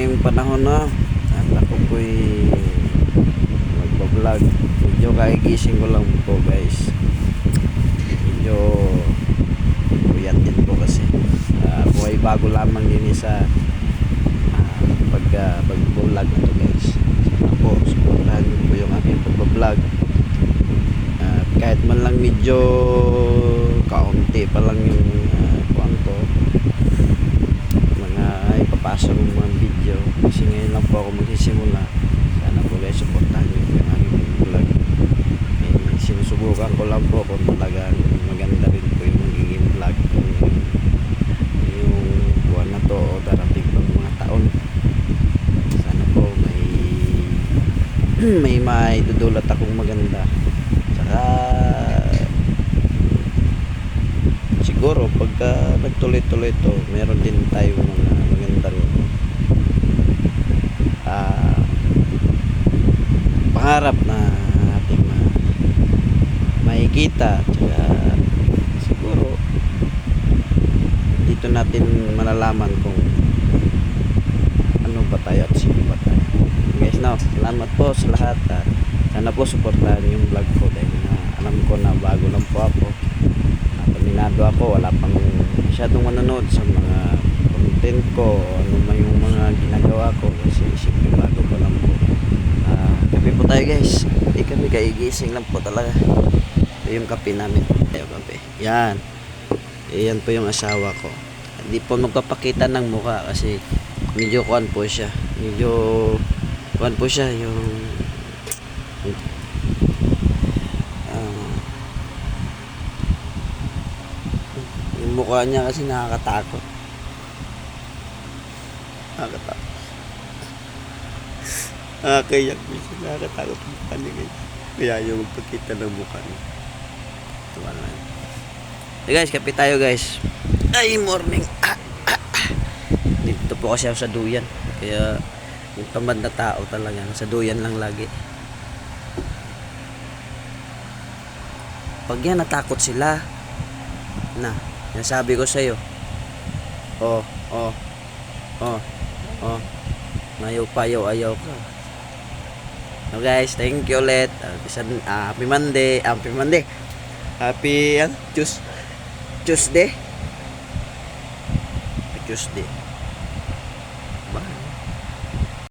ngayong panahon na at ako po'y magbablog. Medyo kagigising ko lang po guys. Medyo puyat din po kasi ako ay bago lamang din sa pag-vlog na to guys. Sana po supportahan niyo po yung aking pag-vlog. Kahit man lang medyo kaunti pa lang yung kwanto mga ipapasok ng mga video kasi ngayon lang po ako magsisimula. Sana po guys supportahan niyo po yung aking vlog. Sinusubukan ko lang po kung talagang maganda rin po yung magiging vlog yung buwan na to o darating pang mga taon. Sana po may dudulot akong maganda. Saka siguro pagka nagtuloy-tuloy to meron din tayo mga magandang pangarap na ating makikita. Saka siguro dito natin malalaman kung ano ba tayo at sino ba tayo guys. No, salamat po sa lahat. Sana po supportahan yung vlog ko dahil alam ko na bago lang po ako. Paminado ako, wala pang masyadong manonood sa mga content ko o ano man yung mga ginagawa ko kasi siyempre bago ko lang po. Kape po tayo guys. Hindi kami kaigising lang po talaga. Ito yung kape namin. Ito kape. Yan. Yan po yung asawa ko. Hindi po magpapakita ng mukha kasi medyo kuan po siya. Medyo kuan po siya yung yung mukha niya kasi nakakatakot. Nakakayak minsan, nakakatakot ang mukha niya guys. Kaya yung magpakita ng mukha niya. Tuwa naman. Hey guys, kape tayo guys. Ay, morning. Dito po kasi ako sa duyan. Kaya yung tamad na tao talaga sa duyan lang lagi. Pag yan natakot sila na, nasabi ko sa'yo, ayaw ka. No guys, thank you ulit. Happy Monday. Happy Tuesday.